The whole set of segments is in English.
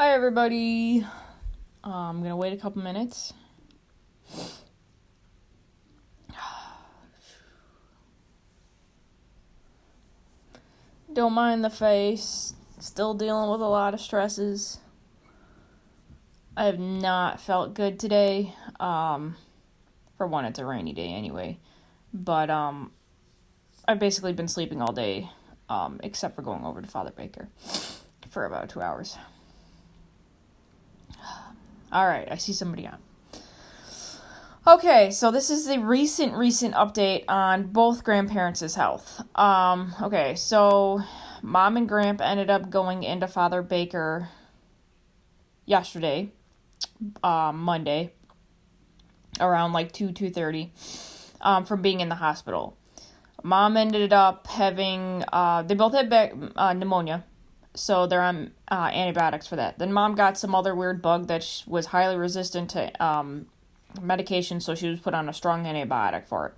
Hi, everybody. I'm going to wait a couple minutes. Don't mind the face. Still dealing with a lot of stresses. I have not felt good today. For one, it's a rainy day anyway. But I've basically been sleeping all day, except for going over to Father Baker for about 2 hours. Alright, I see somebody on. Okay, so this is the recent update on both grandparents' health. Okay, so Mom and Grandpa ended up going into Father Baker yesterday, Monday, around like 2:30, from being in the hospital. Mom ended up having, they both had pneumonia, so they're on antibiotics for that. Then Mom got some other weird bug that was highly resistant to medication, so she was put on a strong antibiotic for it.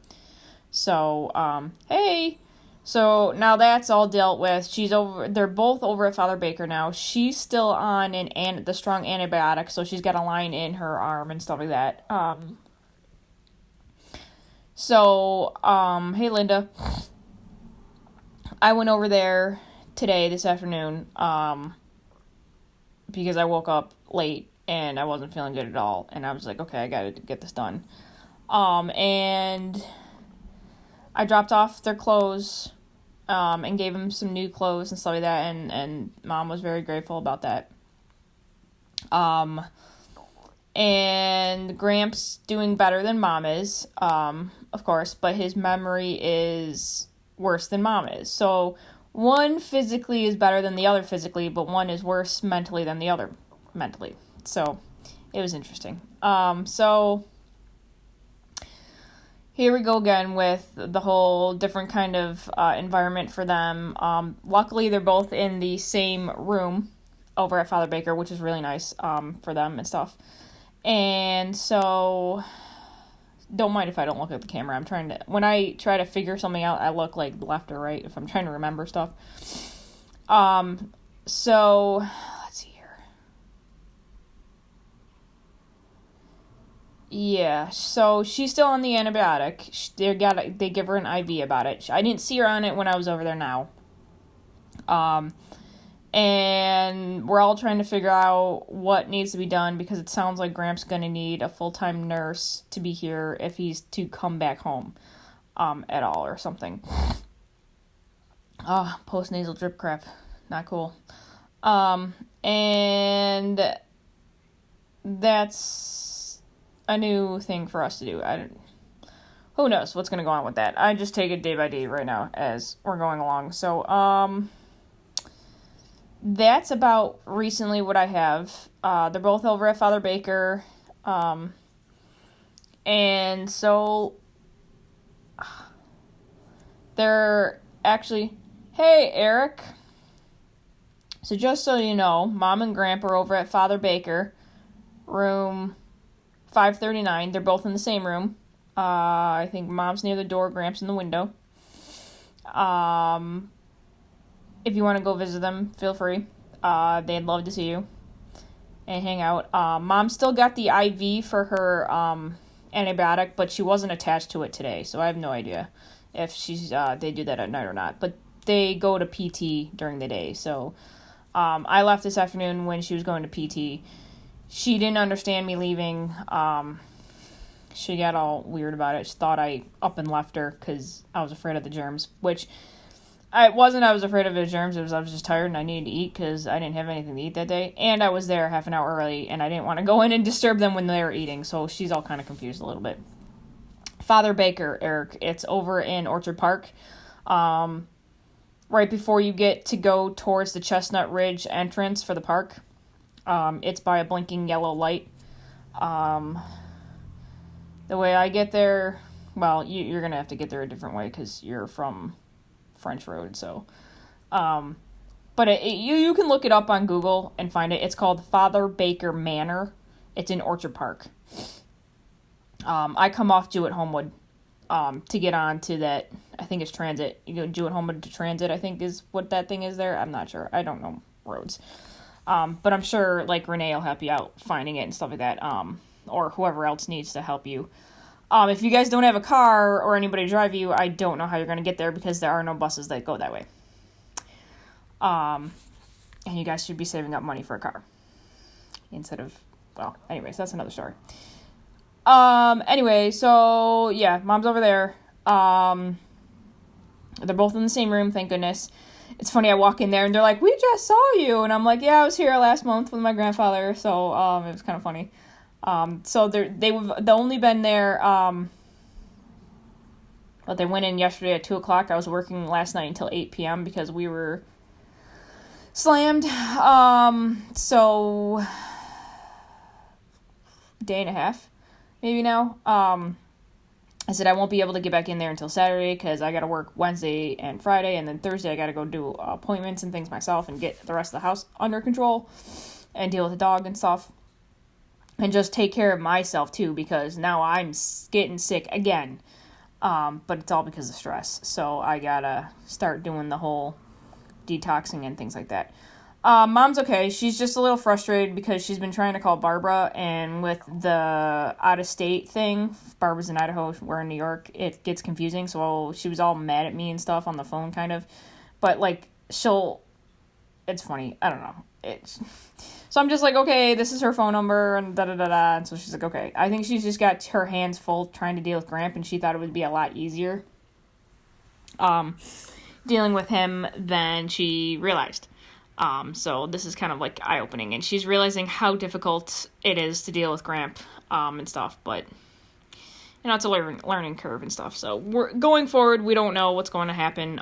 So, hey! So now that's all dealt with. They're both over at Father Baker now. She's still on the strong antibiotic, so she's got a line in her arm and stuff like that. Hey Linda. I went over there this afternoon, because I woke up late and I wasn't feeling good at all, and I was like, okay, I gotta get this done. And I dropped off their clothes, and gave them some new clothes and stuff like that, and Mom was very grateful about that. And Gramps doing better than Mom is, of course, but his memory is worse than Mom is. So one physically is better than the other physically, but one is worse mentally than the other mentally. So it was interesting. So here we go again with the whole different kind of environment for them. Luckily, they're both in the same room over at Father Baker, which is really nice for them and stuff. And so, don't mind if I don't look at the camera. When I try to figure something out, I look like left or right if I'm trying to remember stuff. So, let's see here. Yeah, so she's still on the antibiotic. They give her an IV about it. I didn't see her on it when I was over there now. And we're all trying to figure out what needs to be done, because it sounds like Gramps going to need a full-time nurse to be here if he's to come back home at all or something. Post-nasal drip crap. Not cool. And that's a new thing for us to do. Who knows what's going to go on with that. I just take it day by day right now as we're going along. So, that's about recently what I have. They're both over at Father Baker. And so they're actually, hey, Eric. So just so you know, Mom and Grandpa are over at Father Baker, room 539. They're both in the same room. I think Mom's near the door, Gramps in the window. If you want to go visit them, feel free. They'd love to see you and hang out. Mom still got the IV for her antibiotic, but she wasn't attached to it today, so I have no idea if they do that at night or not. But they go to PT during the day, so I left this afternoon when she was going to PT. She didn't understand me leaving. She got all weird about it. She thought I up and left her because I was afraid of the germs, which I was afraid of the germs. I was just tired and I needed to eat because I didn't have anything to eat that day. And I was there half an hour early and I didn't want to go in and disturb them when they were eating. So she's all kind of confused a little bit. Father Baker, Eric, it's over in Orchard Park. Right before you get to go towards the Chestnut Ridge entrance for the park. It's by a blinking yellow light. The way I get there, well, you're going to have to get there a different way because you're from French Road, so but you can look it up on Google and find it. It's called Father Baker Manor. It's in Orchard Park. I come off Jewett Homewood to get on to that. I think it's transit. You go Jewett Homewood to transit, I think is what that thing is there. I'm not sure. I don't know roads. But I'm sure, like, Renee will help you out finding it and stuff like that, or whoever else needs to help you. If you guys don't have a car or anybody to drive you, I don't know how you're going to get there because there are no buses that go that way. And you guys should be saving up money for a car instead of, well, anyways, that's another story. Anyway, so, yeah, Mom's over there. They're both in the same room, thank goodness. It's funny, I walk in there and they're like, we just saw you. And I'm like, yeah, I was here last month with my grandfather. So, it was kind of funny. So they've only been there, but they went in yesterday at 2:00. I was working last night until 8 p.m. because we were slammed. So day and a half, maybe now. I said I won't be able to get back in there until Saturday because I got to work Wednesday and Friday, and then Thursday I got to go do appointments and things myself and get the rest of the house under control and deal with the dog and stuff. And just take care of myself, too, because now I'm getting sick again. But it's all because of stress. So I gotta start doing the whole detoxing and things like that. Mom's okay. She's just a little frustrated because she's been trying to call Barbara. And with the out-of-state thing, Barbara's in Idaho, we're in New York, it gets confusing. So she was all mad at me and stuff on the phone, kind of. But, like, it's funny. I don't know. So I'm just like, okay, this is her phone number, and da-da-da-da, and so she's like, okay. I think she's just got her hands full trying to deal with Gramp, and she thought it would be a lot easier dealing with him than she realized. So this is kind of, like, eye-opening, and she's realizing how difficult it is to deal with Gramp, and stuff, but, you know, it's a learning curve and stuff, so we're going forward, we don't know what's going to happen,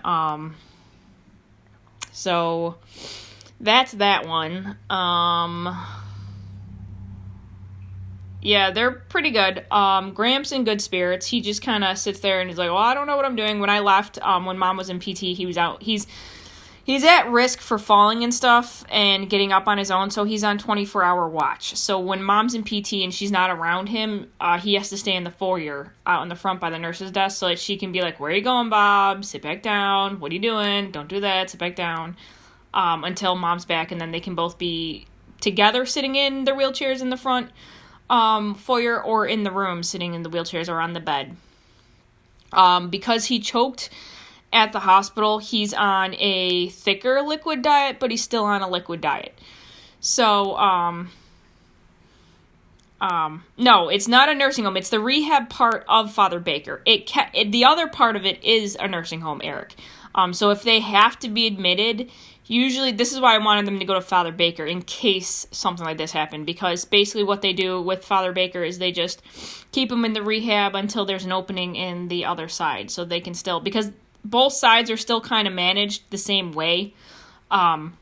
so that's that one. Yeah, they're pretty good. Gramps in good spirits. He just kind of sits there and he's like, well, I don't know what I'm doing. When I left, when Mom was in PT, he was out. He's at risk for falling and stuff and getting up on his own, so he's on 24-hour watch. So when Mom's in PT and she's not around him, he has to stay in the foyer out in the front by the nurse's desk so that she can be like, where are you going, Bob? Sit back down. What are you doing? Don't do that. Sit back down. Until Mom's back, and then they can both be together sitting in their wheelchairs in the front foyer or in the room sitting in the wheelchairs or on the bed. Because he choked at the hospital, he's on a thicker liquid diet, but he's still on a liquid diet. So, no, it's not a nursing home. It's the rehab part of Father Baker. The other part of it is a nursing home, Eric. So if they have to be admitted, usually, this is why I wanted them to go to Father Baker in case something like this happened, because basically what they do with Father Baker is they just keep them in the rehab until there's an opening in the other side, so they can still, because both sides are still kind of managed the same way, and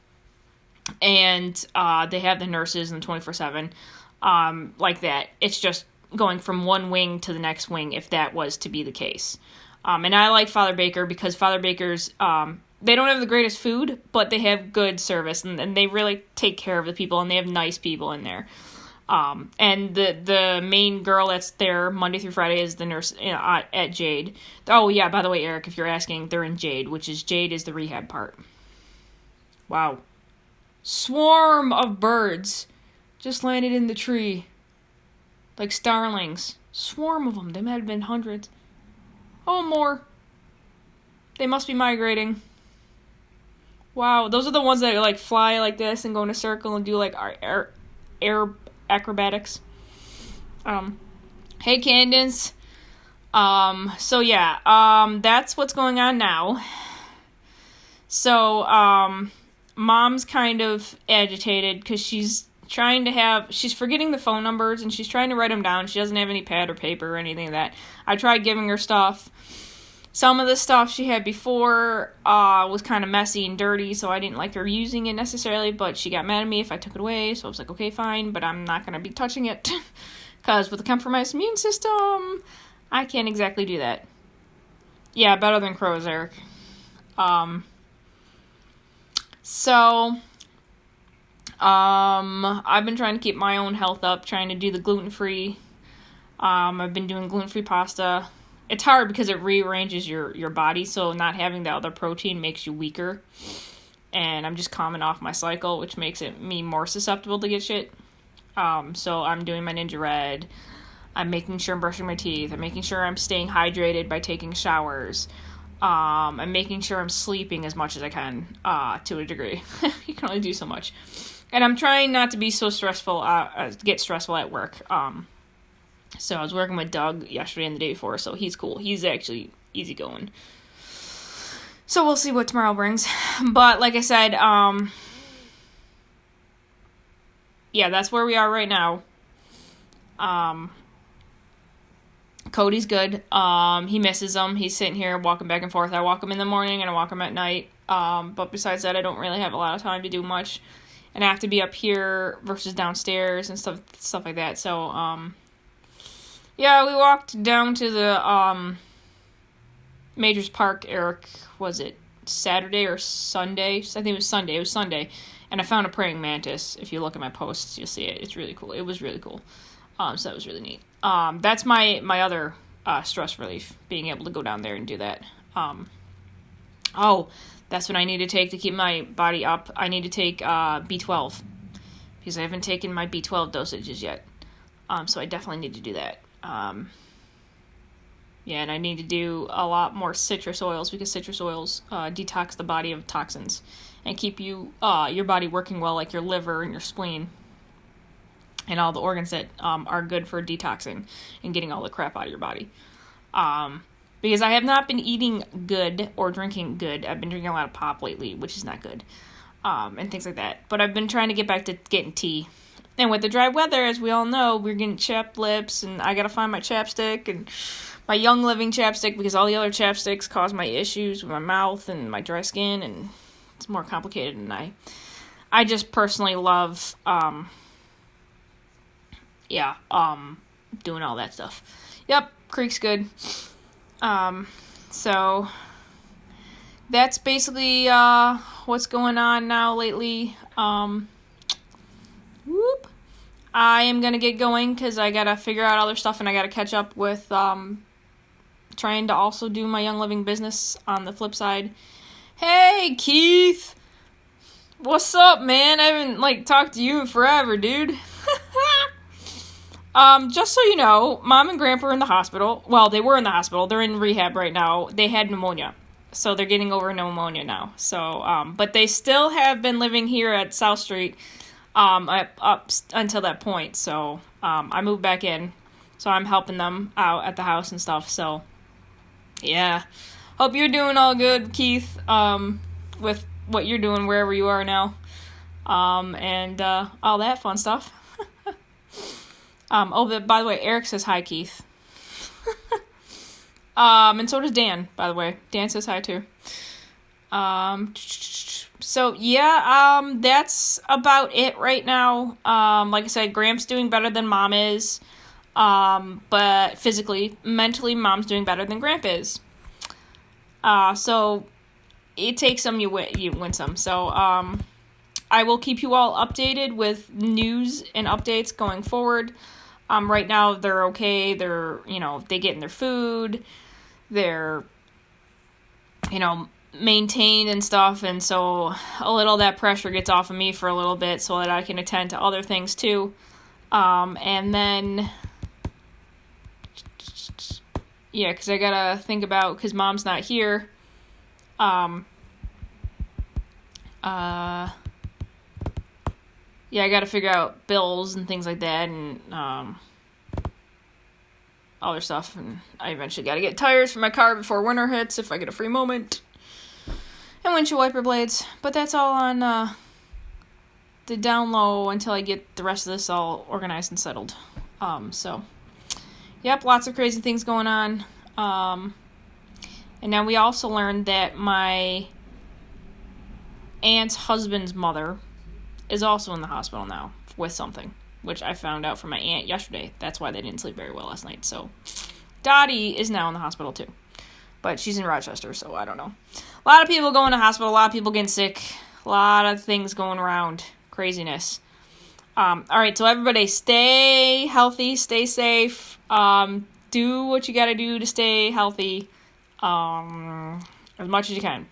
they have the nurses and 24/7, like that. It's just going from one wing to the next wing if that was to be the case. And I like Father Baker because Father Baker's, they don't have the greatest food, but they have good service, and they really take care of the people, and they have nice people in there. And the main girl that's there Monday through Friday is the nurse at Jade. Oh, yeah, by the way, Eric, if you're asking, they're in Jade, Jade is the rehab part. Wow. Swarm of birds just landed in the tree. Like starlings. Swarm of them. There might have been hundreds. Oh, more. They must be migrating. Wow, those are the ones that like fly like this and go in a circle and do like air acrobatics. Hey, Candace. So yeah, that's what's going on now. So, Mom's kind of agitated because she's forgetting the phone numbers and she's trying to write them down. She doesn't have any pad or paper or anything like that. I tried giving her stuff. Some of the stuff she had before was kind of messy and dirty, so I didn't like her using it necessarily, but she got mad at me if I took it away, so I was like, okay, fine, but I'm not going to be touching it, because with a compromised immune system, I can't exactly do that. Yeah, better than crows, Eric. I've been trying to keep my own health up, trying to do the gluten-free. I've been doing gluten-free pasta. It's hard because it rearranges your body, so not having the other protein makes you weaker. and I'm just coming off my cycle, which makes me more susceptible to get shit. So I'm doing my Ninja Red. I'm making sure I'm brushing my teeth. I'm making sure I'm staying hydrated by taking showers. I'm making sure I'm sleeping as much as I can, to a degree. You can only do so much. And I'm trying not to be so stressful, get stressful at work. So I was working with Doug yesterday and the day before, so he's cool. He's actually easygoing. So we'll see what tomorrow brings. But like I said, yeah, that's where we are right now. Cody's good. He misses them. He's sitting here walking back and forth. I walk him in the morning and I walk him at night. But besides that, I don't really have a lot of time to do much. And I have to be up here versus downstairs and stuff like that. So, yeah, we walked down to the, Majors Park, Eric, was it Saturday or Sunday? I think it was Sunday. It was Sunday. And I found a praying mantis. If you look at my posts, you'll see it. It's really cool. It was really cool. So that was really neat. That's my other stress relief, being able to go down there and do that. That's what I need to take to keep my body up. I need to take B12 because I haven't taken my B12 dosages yet. So I definitely need to do that. Yeah, and I need to do a lot more citrus oils because citrus oils detox the body of toxins and keep your body working well, like your liver and your spleen and all the organs that are good for detoxing and getting all the crap out of your body. Because I have not been eating good or drinking good. I've been drinking a lot of pop lately, which is not good, and things like that. But I've been trying to get back to getting tea. And with the dry weather, as we all know, we're getting chapped lips, and I gotta find my chapstick and my Young Living chapstick because all the other chapsticks cause my issues with my mouth and my dry skin, and it's more complicated than I just personally love, doing all that stuff. Yep, Creek's good. So that's basically, what's going on now lately. I am gonna get going because I gotta figure out other stuff and I gotta catch up with, trying to also do my Young Living business on the flip side. Hey, Keith! What's up, man? I haven't, talked to you in forever, dude. Just so you know, Mom and Grandpa are in the hospital. Well, they were in the hospital. They're in rehab right now. They had pneumonia. So they're getting over pneumonia now. So, but they still have been living here at South Street, up until that point. So, I moved back in. So I'm helping them out at the house and stuff. So, yeah. Hope you're doing all good, Keith, with what you're doing wherever you are now. And all that fun stuff. But by the way, Eric says hi, Keith. And so does Dan, by the way. Dan says hi, too. So, yeah, that's about it right now. Like I said, Gramps doing better than Mom is. But physically, mentally, Mom's doing better than Gramp is. So, it takes some, you win some. So, I will keep you all updated with news and updates going forward. Right now, they're okay. They're, they get in their food. They're, maintained and stuff. And so a little of that pressure gets off of me for a little bit so that I can attend to other things too. And then, yeah, because I gotta think about, because Mom's not here. Yeah, I gotta figure out bills and things like that, and other stuff, and I eventually gotta get tires for my car before winter hits, if I get a free moment, and windshield wiper blades, but that's all on, the down low until I get the rest of this all organized and settled. So, yep, lots of crazy things going on, and now we also learned that my aunt's husband's mother is also in the hospital now with something, which I found out from my aunt yesterday. That's why they didn't sleep very well last night. So, Dottie is now in the hospital too, but she's in Rochester, so I don't know. A lot of people going to hospital, a lot of people getting sick, a lot of things going around, craziness. All right, so everybody stay healthy, stay safe, do what you gotta do to stay healthy, as much as you can.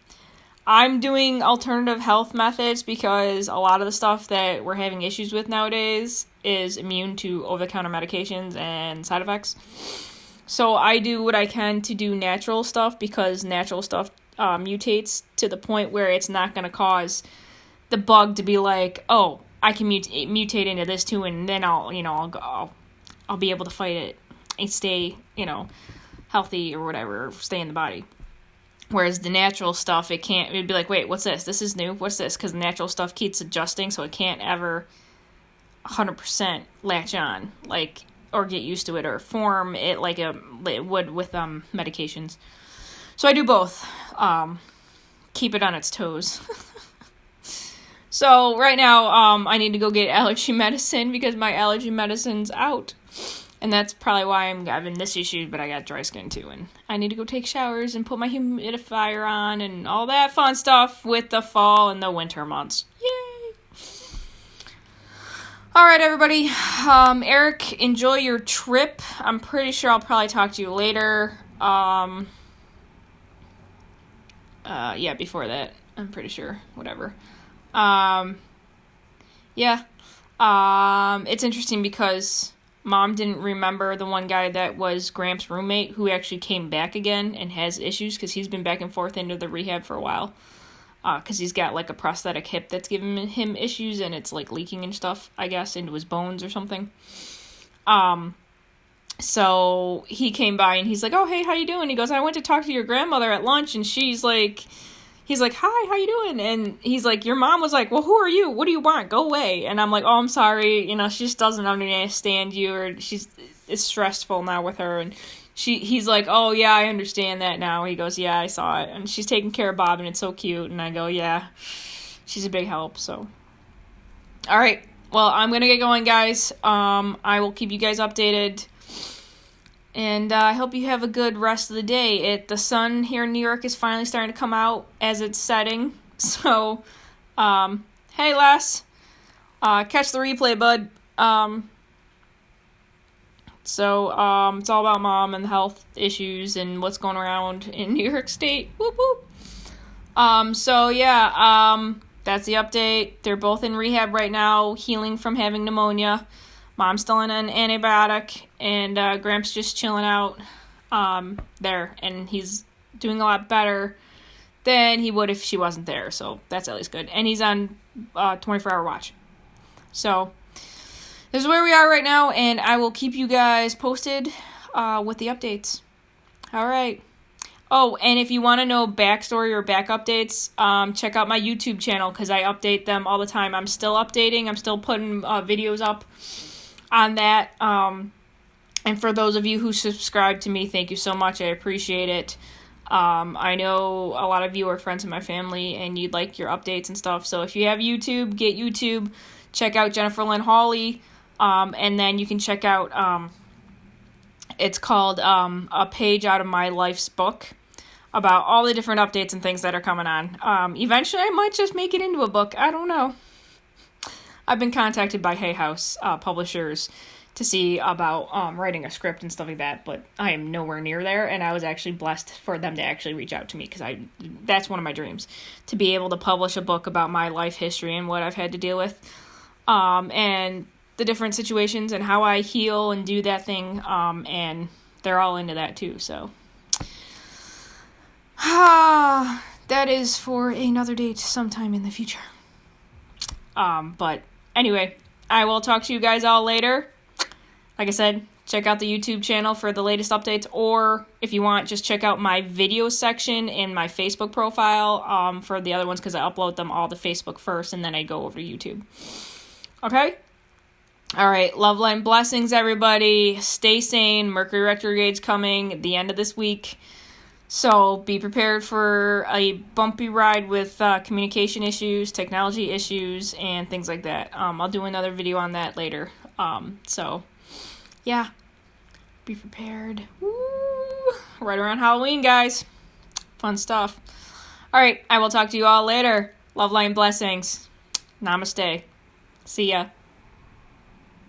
I'm doing alternative health methods because a lot of the stuff that we're having issues with nowadays is immune to over-the-counter medications and side effects. So I do what I can to do natural stuff because natural stuff mutates to the point where it's not going to cause the bug to be like, oh, I can mutate into this too, and then I'll be able to fight it and stay, healthy or whatever, stay in the body. Whereas the natural stuff, it'd be like, wait, what's this? This is new. What's this? Because the natural stuff keeps adjusting, so it can't ever 100% latch on, or get used to it, or form it like it would with medications. So I do both. Keep it on its toes. So right now, I need to go get allergy medicine because my allergy medicine's out. And that's probably why I'm having this issue, but I got dry skin too. And I need to go take showers and put my humidifier on and all that fun stuff with the fall and the winter months. Yay! All right, everybody. Eric, enjoy your trip. I'm pretty sure I'll probably talk to you later. Yeah, before that. I'm pretty sure. Whatever. It's interesting because Mom didn't remember the one guy that was Gramps' roommate who actually came back again and has issues because he's been back and forth into the rehab for a while. Because he's got a prosthetic hip that's giving him issues and it's leaking and stuff, I guess, into his bones or something. So he came by and he's like, oh, hey, how you doing? He goes, I went to talk to your grandmother at lunch and he's like, hi, how you doing? And he's like, your mom was like, well, who are you? What do you want? Go away. And I'm like, oh, I'm sorry. She just doesn't understand you, or it's stressful now with her. And he's like, oh, yeah, I understand that now. He goes, yeah, I saw it. And she's taking care of Bob, and it's so cute. And I go, yeah, she's a big help. So, all right. Well, I'm going to get going, guys. I will keep you guys updated. And I hope you have a good rest of the day. The sun here in New York is finally starting to come out as it's setting. So, hey, Les. Catch the replay, bud. So, it's all about Mom and the health issues and what's going around in New York State. Whoop, whoop. So, yeah, that's the update. They're both in rehab right now, healing from having pneumonia. Mom's still on an antibiotic, and Gramps just chilling out there, and he's doing a lot better than he would if she wasn't there, so that's at least good. And he's on 24-hour watch. So this is where we are right now, and I will keep you guys posted with the updates. All right. Oh, and if you want to know backstory or back updates, check out my YouTube channel because I update them all the time. I'm still updating. I'm still putting videos up on that. And for those of you who subscribe to me, thank you so much. I appreciate it. I know a lot of you are friends of my family and you'd like your updates and stuff. So if you have YouTube, get YouTube. Check out Jennifer Lynn Hawley. And then you can check out, it's called A Page Out of My Life's Book, about all the different updates and things that are coming on. Eventually I might just make it into a book. I don't know. I've been contacted by Hay House publishers to see about writing a script and stuff like that, but I am nowhere near there, and I was actually blessed for them to actually reach out to me, because that's one of my dreams, to be able to publish a book about my life history and what I've had to deal with, and the different situations and how I heal and do that thing, and they're all into that too, so. That is for another date sometime in the future. But anyway, I will talk to you guys all later. Like I said, check out the YouTube channel for the latest updates, or if you want, just check out my video section in my Facebook profile for the other ones, because I upload them all to Facebook first, and then I go over to YouTube. Okay? All right, love, light, and blessings, everybody. Stay sane. Mercury retrograde's coming at the end of this week. So be prepared for a bumpy ride with communication issues, technology issues, and things like that. I'll do another video on that later. So, yeah, be prepared. Woo! Right around Halloween, guys. Fun stuff. All right, I will talk to you all later. Love, light, and blessings. Namaste. See ya.